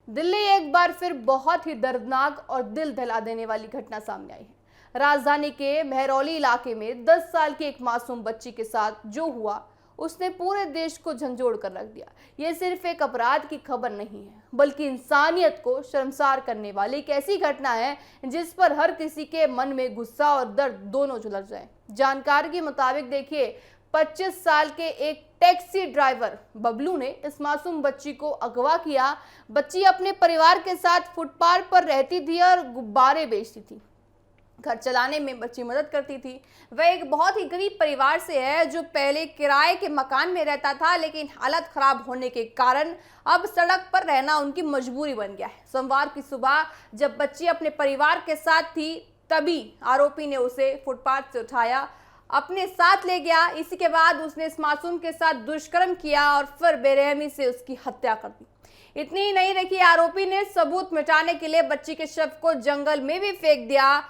दिल्ली एक बार फिर बहुत ही दर्दनाक और दिल दहला देने वाली घटना सामने आई है। राजधानी के मेहरौली इलाके में 10 साल की एक मासूम बच्ची के साथ जो हुआ उसने पूरे देश को झंझोड़ कर रख दिया। ये सिर्फ एक अपराध की खबर नहीं है, बल्कि इंसानियत को शर्मसार करने वाली एक ऐसी घटना है जिस पर हर किसी के मन में गुस्सा और दर्द दोनों झुलस जाए। जानकारी के मुताबिक देखिए, 25 साल के एक टैक्सी ड्राइवर बबलू ने इस मासूम बच्ची को अगवा किया। बच्ची अपने परिवार के साथ फुटपाथ पर रहती थी और गुब्बारे बेचती थी। घर चलाने में बच्ची मदद करती थी। वह एक बहुत ही गरीब परिवार से है जो पहले किराए के मकान में रहता था, लेकिन हालत खराब होने के कारण अब सड़क पर रहना उनकी मजबूरी बन गया है। सोमवार की सुबह जब बच्ची अपने परिवार के साथ थी, तभी आरोपी ने उसे फुटपाथ से उठाया, अपने साथ ले गया। इसी के बाद उसने इस मासूम के साथ दुष्कर्म किया और फिर बेरहमी से उसकी हत्या कर दी। इतनी ही नहीं रखी, आरोपी ने सबूत मिटाने के लिए बच्ची के शव को जंगल में भी फेंक दिया।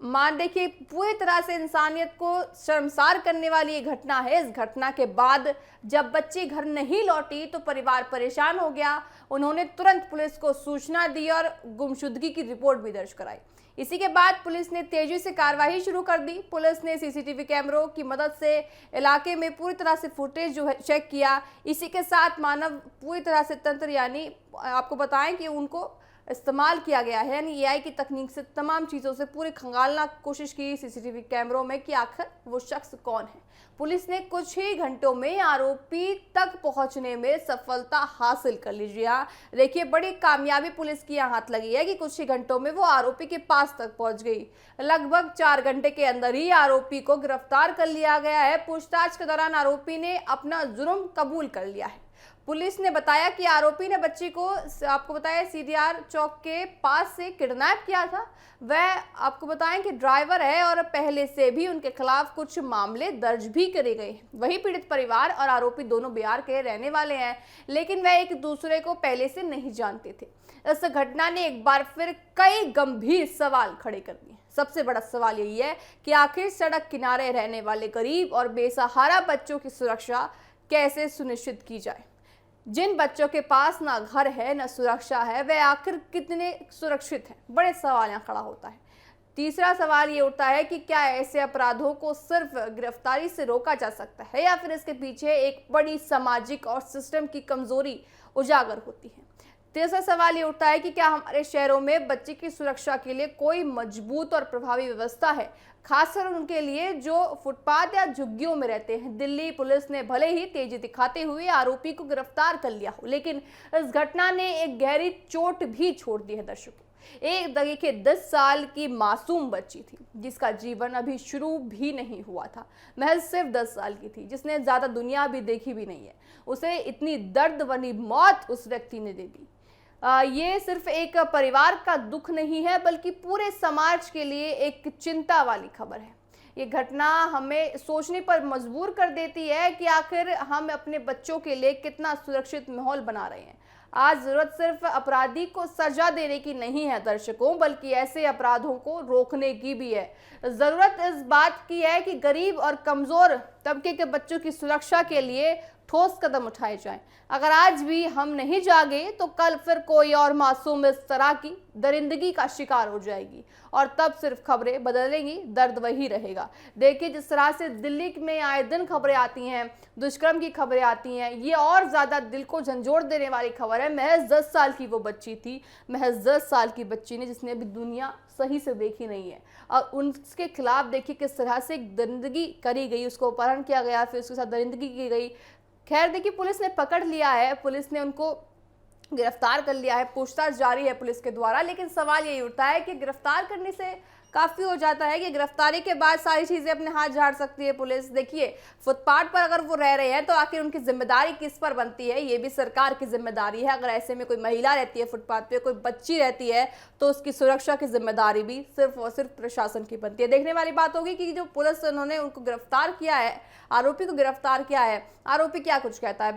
मान देखिए, पूरी तरह से इंसानियत को शर्मसार करने वाली ये घटना है। इस घटना के बाद जब बच्ची घर नहीं लौटी तो परिवार परेशान हो गया। उन्होंने तुरंत पुलिस को सूचना दी और गुमशुदगी की रिपोर्ट भी दर्ज कराई। इसी के बाद पुलिस ने तेजी से कार्रवाई शुरू कर दी। पुलिस ने सीसीटीवी कैमरों की मदद से इलाके में पूरी तरह से फुटेज जो है चेक किया। इसी के साथ मानव पूरी तरह से तंत्र, यानी आपको बताएं कि उनको इस्तेमाल किया गया है, यानी एआई की तकनीक से तमाम चीज़ों से पूरी खंगालना कोशिश की सीसीटीवी कैमरों में कि आखिर वो शख्स कौन है। पुलिस ने कुछ ही घंटों में आरोपी तक पहुंचने में सफलता हासिल कर ली। जी हाँ, देखिए, बड़ी कामयाबी पुलिस की यहाँ हाथ लगी है कि कुछ ही घंटों में वो आरोपी के पास तक पहुंच गई। लगभग 4 घंटे के अंदर ही आरोपी को गिरफ्तार कर लिया गया है। पूछताछ के दौरान आरोपी ने अपना जुर्म कबूल कर लिया है। पुलिस ने बताया कि आरोपी ने बच्ची को, आपको बताया, सीडीआर चौक के पास से किडनैप किया था। वह, आपको बताएं कि ड्राइवर है और पहले से भी उनके खिलाफ कुछ मामले दर्ज भी करे गए हैं। वही पीड़ित परिवार और आरोपी दोनों बिहार के रहने वाले हैं, लेकिन वह एक दूसरे को पहले से नहीं जानते थे। इस घटना ने एक बार फिर कई गंभीर सवाल खड़े कर दिए। सबसे बड़ा सवाल यही है कि आखिर सड़क किनारे रहने वाले गरीब और बेसहारा बच्चों की सुरक्षा कैसे सुनिश्चित की जाए। जिन बच्चों के पास ना घर है ना सुरक्षा है, वे आखिर कितने सुरक्षित हैं? बड़े सवाल यहाँ खड़ा होता है। तीसरा सवाल ये उठता है कि क्या ऐसे अपराधों को सिर्फ गिरफ्तारी से रोका जा सकता है, या फिर इसके पीछे एक बड़ी सामाजिक और सिस्टम की कमजोरी उजागर होती है। तीसरा सवाल ये उठता है कि क्या हमारे शहरों में बच्चे की सुरक्षा के लिए कोई मजबूत और प्रभावी व्यवस्था है, खासकर उनके लिए जो फुटपाथ या झुग्गियों में रहते हैं। दिल्ली पुलिस ने भले ही तेजी दिखाते हुए आरोपी को गिरफ्तार कर लिया हो, लेकिन इस घटना ने एक गहरी चोट भी छोड़ दी है दर्शकों। एक देखिए, 10 साल की मासूम बच्ची थी जिसका जीवन अभी शुरू भी नहीं हुआ था। महज सिर्फ 10 साल की थी, जिसने ज्यादा दुनिया भी देखी भी नहीं है। उसे इतनी दर्द भरी मौत उस व्यक्ति ने दे दी। ये सिर्फ एक परिवार का दुख नहीं है, बल्कि पूरे समाज के लिए एक चिंता वाली खबर है। ये घटना हमें सोचने पर मजबूर कर देती है कि आखिर हम अपने बच्चों के लिए कितना सुरक्षित माहौल बना रहे हैं। आज जरूरत सिर्फ अपराधी को सजा देने की नहीं है दर्शकों, बल्कि ऐसे अपराधों को रोकने की भी है। जरूरत इस बात की है कि गरीब और कमजोर तबके के बच्चों की सुरक्षा के लिए ठोस कदम उठाए जाएं। अगर आज भी हम नहीं जागे तो कल फिर कोई और मासूम इस तरह की दरिंदगी का शिकार हो जाएगी, और तब सिर्फ खबरें बदलेंगी, दर्द वही रहेगा। देखिए, जिस तरह से दिल्ली में आए दिन खबरें आती हैं, दुष्कर्म की खबरें आती हैं, ये और ज्यादा दिल को झंझोड़ देने वाली खबर है। महज 10 साल की वो बच्ची थी, महज 10 साल की बच्ची ने, जिसने अभी दुनिया सही से देखी नहीं है, और उनके खिलाफ देखिए किस तरह से दरिंदगी करी गई। उसको अपहरण किया गया, फिर उसके साथ दरिंदगी की गई। खैर देखिए, पुलिस ने पकड़ लिया है, पुलिस ने उनको गिरफ्तार कर लिया है, पूछताछ जारी है पुलिस के द्वारा। लेकिन सवाल यही उठता है कि गिरफ्तार करने से काफी हो जाता है कि गिरफ्तारी के बाद सारी चीजें अपने हाथ झाड़ सकती है पुलिस। देखिए, फुटपाथ पर अगर वो रह रहे हैं तो आखिर उनकी जिम्मेदारी किस पर बनती है? ये भी सरकार की जिम्मेदारी है। अगर ऐसे में कोई महिला रहती है फुटपाथ पे, कोई बच्ची रहती है, तो उसकी सुरक्षा की जिम्मेदारी भी सिर्फ और सिर्फ प्रशासन की बनती है। देखने वाली बात होगी कि जो पुलिस, उन्होंने उनको गिरफ्तार किया है, आरोपी को गिरफ्तार किया है, आरोपी क्या कुछ कहता है।